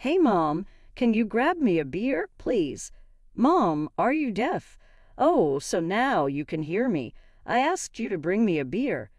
"Hey, Mom, can you grab me a beer, please?" "Mom, are you deaf? Oh, so now you can hear me. I asked you to bring me a beer."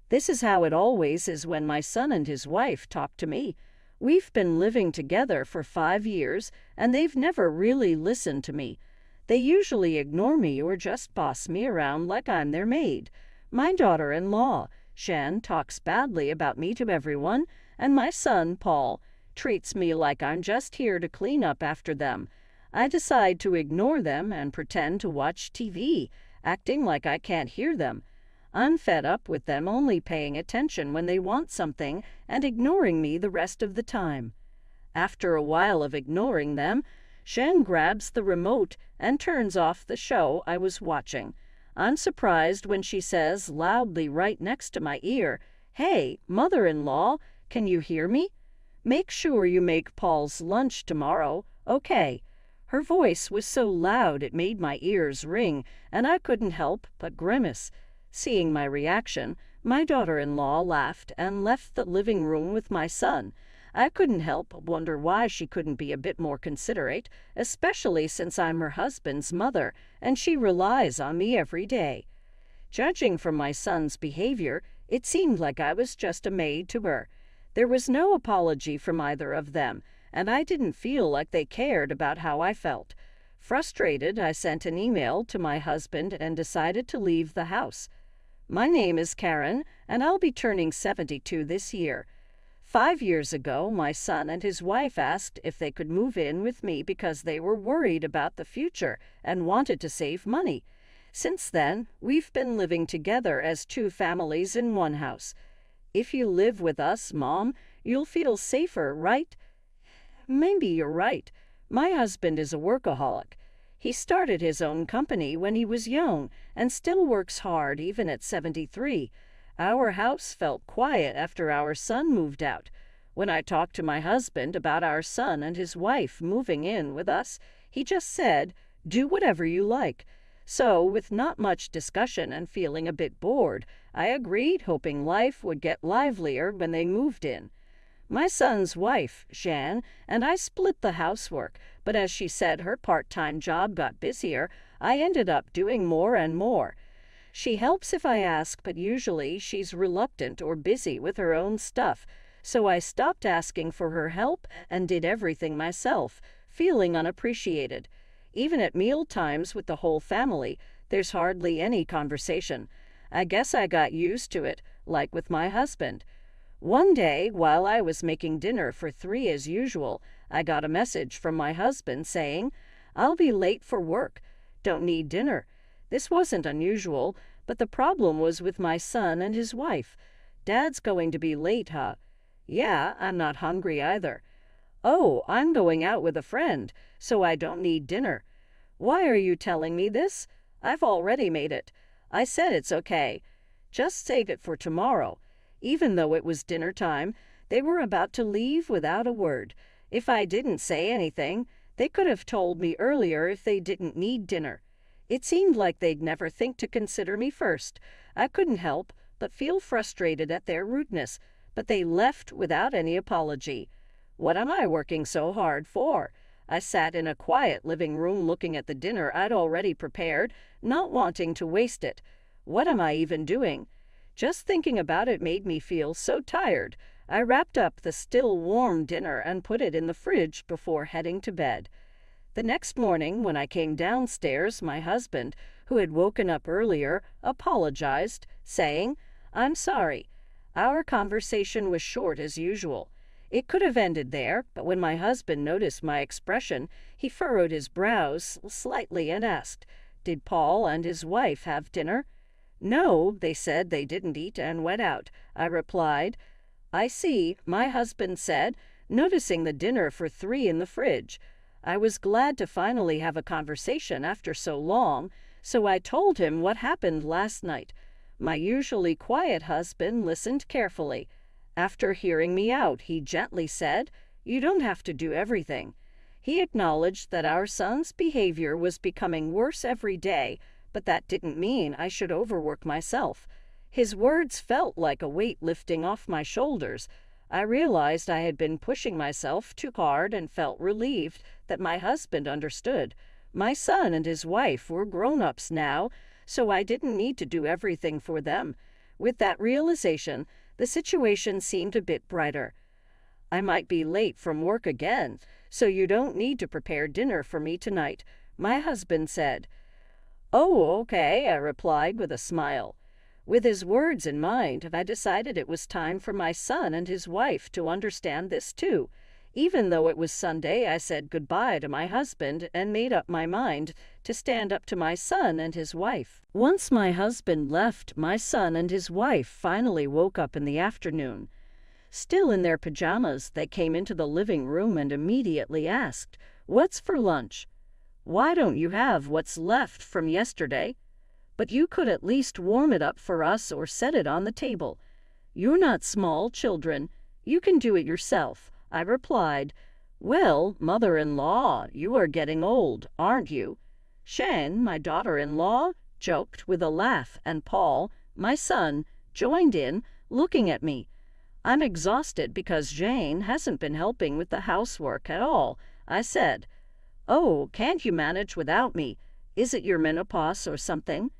This is how it always is when my son and his wife talk to me. We've been living together for 5 years, and they've never really listened to me. They usually ignore me or just boss me around like I'm their maid. My daughter-in-law, Shan, talks badly about me to everyone, and my son, Paul, treats me like I'm just here to clean up after them. I decide to ignore them and pretend to watch TV, acting like I can't hear them. I'm fed up with them only paying attention when they want something and ignoring me the rest of the time. After a while of ignoring them, Shan grabs the remote and turns off the show I was watching. I'm surprised when she says loudly right next to my ear, "Hey, mother-in-law, can you hear me? Make sure you make Paul's lunch tomorrow, okay?" Her voice was so loud it made my ears ring, and I couldn't help but grimace. Seeing my reaction, my daughter-in-law laughed and left the living room with my son. I couldn't help but wonder why she couldn't be a bit more considerate, especially since I'm her husband's mother and she relies on me every day. Judging from my son's behavior, it seemed like I was just a maid to her. There was no apology from either of them, and I didn't feel like they cared about how I felt. Frustrated, I sent an email to my husband and decided to leave the house. My name is Karen, and I'll be turning 72 this year. 5 years ago, my son and his wife asked if they could move in with me because they were worried about the future and wanted to save money. Since then, we've been living together as two families in one house. If you live with us, Mom, you'll feel safer, right? Maybe you're right. My husband is a workaholic. He started his own company when he was young and still works hard even at 73. Our house felt quiet after our son moved out. When I talked to my husband about our son and his wife moving in with us, he just said, "Do whatever you like." So, with not much discussion and feeling a bit bored, I agreed, hoping life would get livelier when they moved in. My son's wife, Shan, and I split the housework, but as she said her part-time job got busier, I ended up doing more and more. She helps if I ask, but usually she's reluctant or busy with her own stuff, so I stopped asking for her help and did everything myself, feeling unappreciated. Even at meal times with the whole family, there's hardly any conversation. I guess I got used to it, like with my husband. One day, while I was making dinner for 3 as usual, I got a message from my husband saying, "I'll be late for work. Don't need dinner." This wasn't unusual, but the problem was with my son and his wife. "Dad's going to be late, huh?" "Yeah, I'm not hungry either." "Oh, I'm going out with a friend, so I don't need dinner." "Why are you telling me this? I've already made it." I said it's okay. Just save it for tomorrow. Even though it was dinner time, they were about to leave without a word. If I didn't say anything, they could have told me earlier if they didn't need dinner. It seemed like they'd never think to consider me first. I couldn't help but feel frustrated at their rudeness, but they left without any apology. What am I working so hard for? I sat in a quiet living room looking at the dinner I'd already prepared, not wanting to waste it. What am I even doing? Just thinking about it made me feel so tired. I wrapped up the still warm dinner and put it in the fridge before heading to bed. The next morning, when I came downstairs, my husband, who had woken up earlier, apologized, saying, "I'm sorry. Our conversation was short as usual." It could have ended there, but when my husband noticed my expression, he furrowed his brows slightly and asked, "Did Paul and his wife have dinner?" "No, they said they didn't eat and went out," I replied. "I see," my husband said, noticing the dinner for 3 in the fridge. I was glad to finally have a conversation after so long, so I told him what happened last night. My usually quiet husband listened carefully. After hearing me out, he gently said, "You don't have to do everything." He acknowledged that our son's behavior was becoming worse every day, but that didn't mean I should overwork myself. His words felt like a weight lifting off my shoulders. I realized I had been pushing myself too hard and felt relieved that my husband understood. My son and his wife were grown-ups now, so I didn't need to do everything for them. With that realization, the situation seemed a bit brighter. I might be late from work again, so you don't need to prepare dinner for me tonight, my husband said. Oh, okay, I replied with a smile. With his words in mind, I decided it was time for my son and his wife to understand this too. Even though it was Sunday, I said goodbye to my husband and made up my mind to stand up to my son and his wife. Once my husband left, my son and his wife finally woke up in the afternoon. Still in their pajamas, they came into the living room and immediately asked, "What's for lunch?" "Why don't you have what's left from yesterday?" "But you could at least warm it up for us or set it on the table." "You're not small children. You can do it yourself," I replied. "Well, mother-in-law, you are getting old, aren't you?" Shan, my daughter-in-law, joked with a laugh, and Paul, my son, joined in, looking at me. "I'm exhausted because Jane hasn't been helping with the housework at all," I said. "Oh, can't you manage without me? Is it your menopause or something?"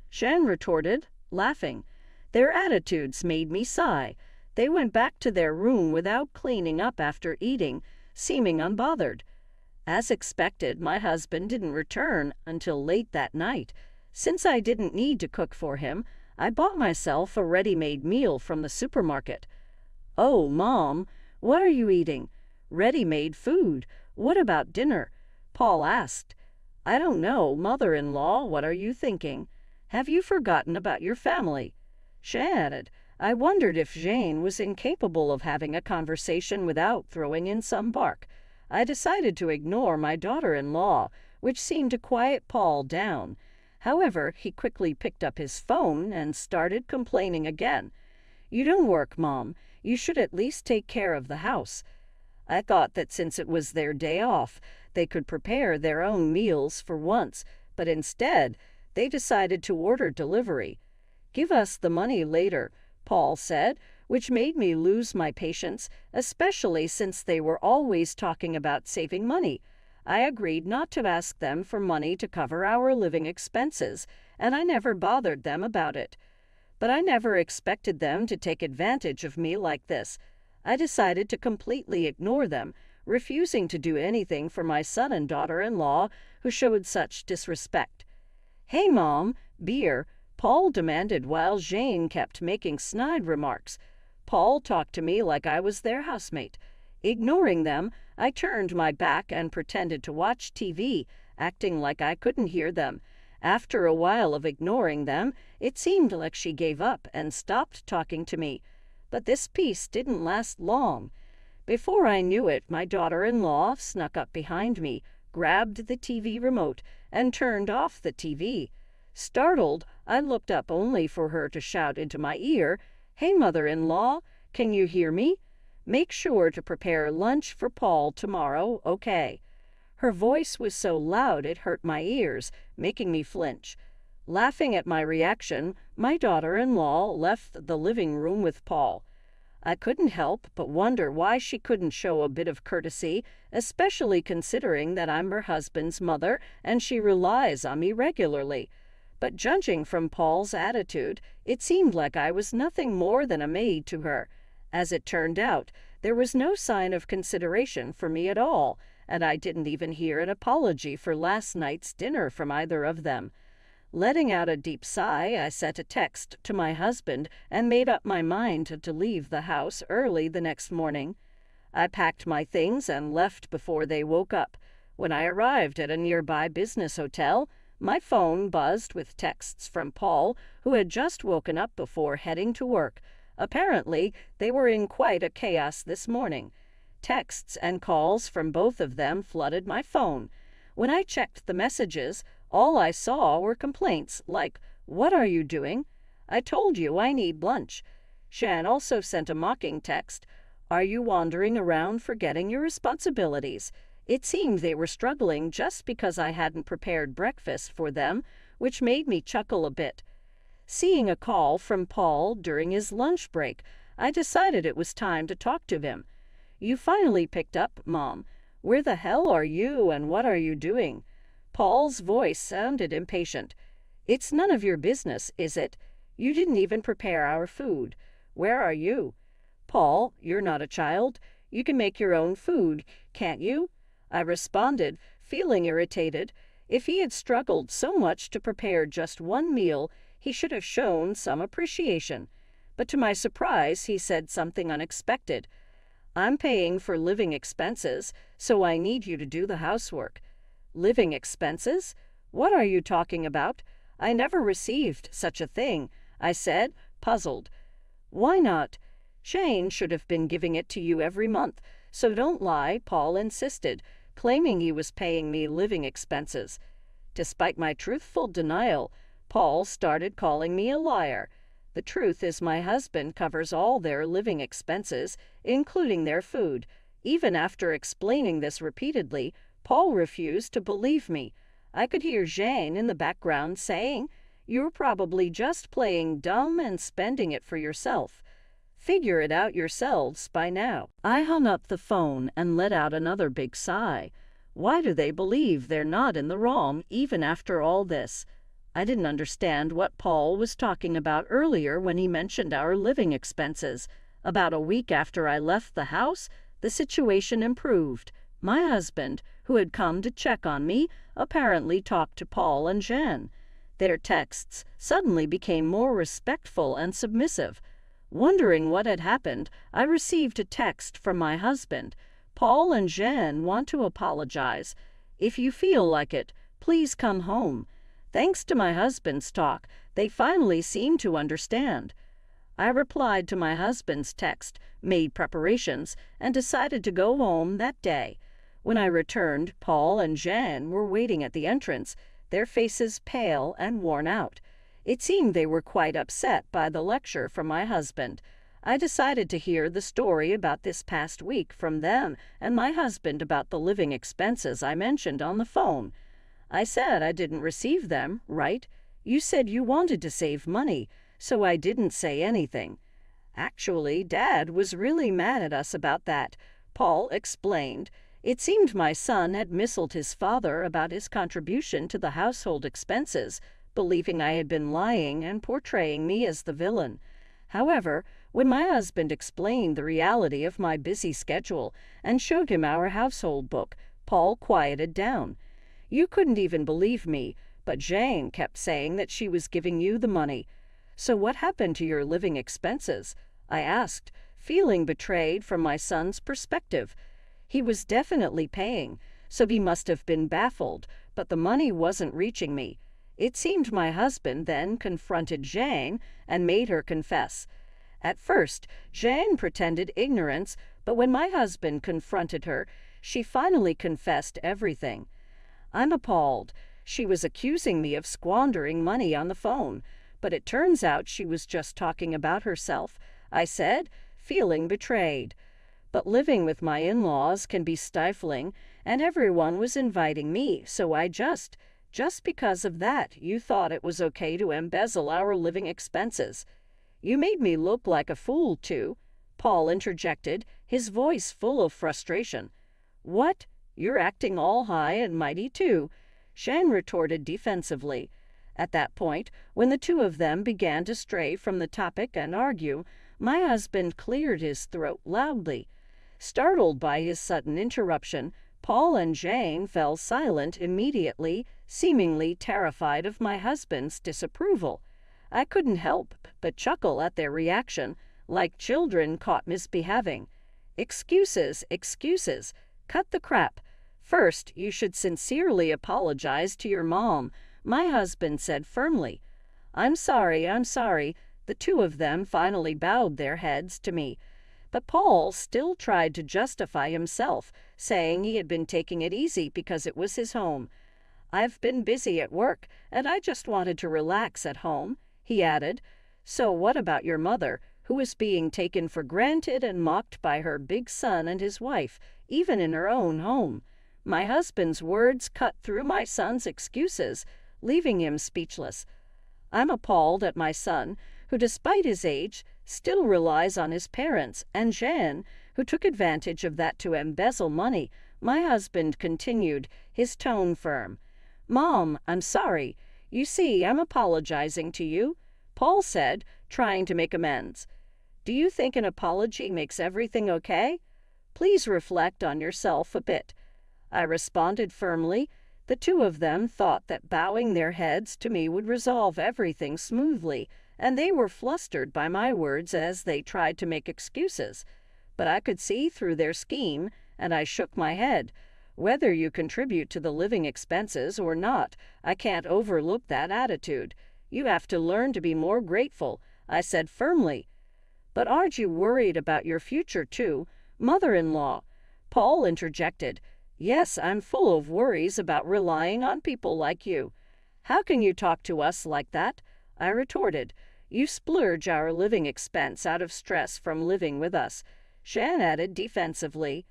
Shan retorted, laughing. Their attitudes made me sigh. They went back to their room without cleaning up after eating, seeming unbothered. As expected, my husband didn't return until late that night. Since I didn't need to cook for him, I bought myself a ready-made meal from the supermarket. "Oh, Mom, what are you eating?" "Ready-made food. What about dinner?" Paul asked. "I don't know, mother-in-law, what are you thinking? Have you forgotten about your family?" Shan added. I wondered if Jane was incapable of having a conversation without throwing in some bark. I decided to ignore my daughter-in-law, which seemed to quiet Paul down. However, he quickly picked up his phone and started complaining again. "You don't work, Mom. You should at least take care of the house." I thought that since it was their day off, they could prepare their own meals for once, but instead, they decided to order delivery. "Give us the money later," Paul said, which made me lose my patience, especially since they were always talking about saving money. I agreed not to ask them for money to cover our living expenses, and I never bothered them about it. But I never expected them to take advantage of me like this. I decided to completely ignore them, refusing to do anything for my son and daughter-in-law who showed such disrespect. "Hey, Mom, beer," Paul demanded while Jane kept making snide remarks. Paul talked to me like I was their housemate. Ignoring them, I turned my back and pretended to watch TV, acting like I couldn't hear them. After a while of ignoring them, it seemed like she gave up and stopped talking to me. But this peace didn't last long. Before I knew it, my daughter-in-law snuck up behind me, grabbed the TV remote, and turned off the TV. Startled, I looked up only for her to shout into my ear, "Hey, mother-in-law, can you hear me? Make sure to prepare lunch for Paul tomorrow, okay?" Her voice was so loud it hurt my ears, making me flinch. Laughing at my reaction, my daughter-in-law left the living room with Paul. I couldn't help but wonder why she couldn't show a bit of courtesy, especially considering that I'm her husband's mother and she relies on me regularly. But judging from Paul's attitude, it seemed like I was nothing more than a maid to her. As it turned out, there was no sign of consideration for me at all, and I didn't even hear an apology for last night's dinner from either of them. Letting out a deep sigh, I sent a text to my husband and made up my mind to leave the house early the next morning. I packed my things and left before they woke up. When I arrived at a nearby business hotel, my phone buzzed with texts from Paul, who had just woken up before heading to work. Apparently, they were in quite a chaos this morning. Texts and calls from both of them flooded my phone. When I checked the messages, all I saw were complaints like, "What are you doing? I told you I need lunch." Shan also sent a mocking text, "Are you wandering around forgetting your responsibilities?" It seemed they were struggling just because I hadn't prepared breakfast for them, which made me chuckle a bit. Seeing a call from Paul during his lunch break, I decided it was time to talk to him. "You finally picked up, Mom. Where the hell are you and what are you doing?" Paul's voice sounded impatient. "It's none of your business, is it? You didn't even prepare our food. Where are you?" "Paul, you're not a child. You can make your own food, can't you?" I responded, feeling irritated. If he had struggled so much to prepare just one meal, he should have shown some appreciation. But to my surprise, he said something unexpected. "I'm paying for living expenses, so I need you to do the housework." "Living expenses? What are you talking about? I never received such a thing," I said, puzzled. "Why not? Shane should have been giving it to you every month, so don't lie," Paul insisted, claiming he was paying me living expenses. Despite my truthful denial, Paul started calling me a liar. The truth is my husband covers all their living expenses, including their food. Even after explaining this repeatedly, Paul refused to believe me. I could hear Jane in the background saying, "You're probably just playing dumb and spending it for yourself. Figure it out yourselves by now." I hung up the phone and let out another big sigh. Why do they believe they're not in the wrong even after all this? I didn't understand what Paul was talking about earlier when he mentioned our living expenses. About a week after I left the house, the situation improved. My husband, who had come to check on me, apparently talked to Paul and Jen. Their texts suddenly became more respectful and submissive. Wondering what had happened, I received a text from my husband. "Paul and Jen want to apologize. If you feel like it, please come home." Thanks to my husband's talk, they finally seemed to understand. I replied to my husband's text, made preparations, and decided to go home that day. When I returned, Paul and Jen were waiting at the entrance, their faces pale and worn out. It seemed they were quite upset by the lecture from my husband. I decided to hear the story about this past week from them and my husband about the living expenses I mentioned on the phone. I said I didn't receive them, right? You said you wanted to save money, so I didn't say anything. Actually, Dad was really mad at us about that, Paul explained. It seemed my son had misled his father about his contribution to the household expenses, believing I had been lying and portraying me as the villain. However, when my husband explained the reality of my busy schedule and showed him our household book, Paul quieted down. "You couldn't even believe me, but Jane kept saying that she was giving you the money. So what happened to your living expenses?" I asked, feeling betrayed from my son's perspective. He was definitely paying, so he must have been baffled, but the money wasn't reaching me. It seemed my husband then confronted Jane and made her confess. At first, Jane pretended ignorance, but when my husband confronted her, she finally confessed everything. I'm appalled. She was accusing me of squandering money on the phone, but it turns out she was just talking about herself, I said, feeling betrayed. But living with my in-laws can be stifling, and everyone was inviting me, so I just because of that, you thought it was okay to embezzle our living expenses. You made me look like a fool, too, Paul interjected, his voice full of frustration. What? You're acting all high and mighty, too, Shan retorted defensively. At that point, when the two of them began to stray from the topic and argue, my husband cleared his throat loudly. Startled by his sudden interruption, Paul and Jane fell silent immediately, seemingly terrified of my husband's disapproval. I couldn't help but chuckle at their reaction, like children caught misbehaving. Excuses, excuses. Cut the crap. First, you should sincerely apologize to your mom, my husband said firmly. I'm sorry. The two of them finally bowed their heads to me. But Paul still tried to justify himself, saying he had been taking it easy because it was his home. I've been busy at work, and I just wanted to relax at home, he added. So what about your mother, who is being taken for granted and mocked by her big son and his wife, even in her own home? My husband's words cut through my son's excuses, leaving him speechless. I'm appalled at my son, who despite his age still relies on his parents, and Jean, who took advantage of that to embezzle money. My husband continued, his tone firm. Mom, I'm sorry. You see, I'm apologizing to you, Paul said, trying to make amends. Do you think an apology makes everything okay? Please reflect on yourself a bit. I responded firmly. The two of them thought that bowing their heads to me would resolve everything smoothly, and they were flustered by my words as they tried to make excuses. But I could see through their scheme, and I shook my head. Whether you contribute to the living expenses or not, I can't overlook that attitude. You have to learn to be more grateful, I said firmly. But aren't you worried about your future too, mother-in-law? Paul interjected. Yes, I'm full of worries about relying on people like you. How can you talk to us like that? I retorted. You splurge our living expense out of stress from living with us. Jean added defensively.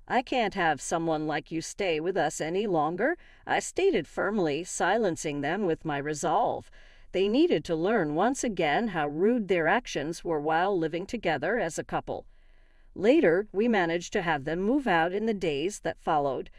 I can't have someone like you stay with us any longer, I stated firmly, silencing them with my resolve. They needed to learn once again how rude their actions were while living together as a couple. Later, we managed to have them move out in the days that followed.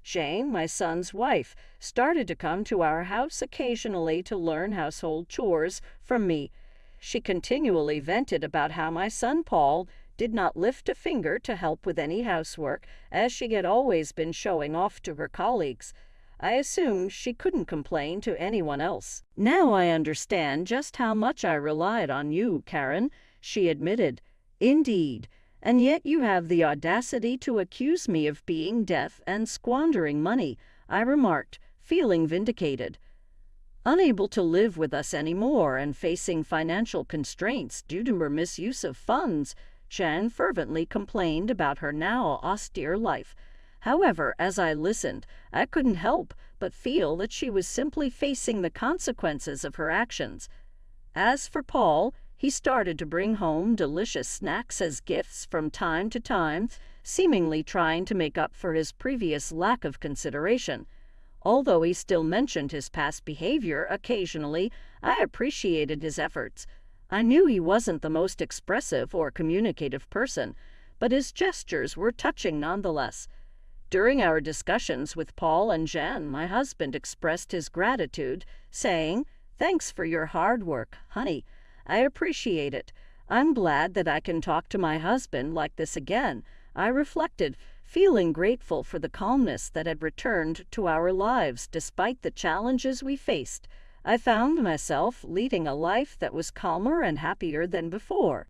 Jane, my son's wife, started to come to our house occasionally to learn household chores from me. She continually vented about how my son Paul did not lift a finger to help with any housework, as she had always been showing off to her colleagues. I assumed she couldn't complain to anyone else. Now I understand just how much I relied on you, Karen, she admitted. Indeed. And yet you have the audacity to accuse me of being deaf and squandering money, I remarked, feeling vindicated. Unable to live with us anymore and facing financial constraints due to her misuse of funds, Jan fervently complained about her now austere life. However, as I listened, I couldn't help but feel that she was simply facing the consequences of her actions. As for Paul, he started to bring home delicious snacks as gifts from time to time, seemingly trying to make up for his previous lack of consideration. Although he still mentioned his past behavior occasionally, I appreciated his efforts. I knew he wasn't the most expressive or communicative person, but his gestures were touching nonetheless. During our discussions with Paul and Jan, my husband expressed his gratitude, saying, "Thanks for your hard work, honey. I appreciate it. I'm glad that I can talk to my husband like this again," I reflected, feeling grateful for the calmness that had returned to our lives despite the challenges we faced. I found myself leading a life that was calmer and happier than before.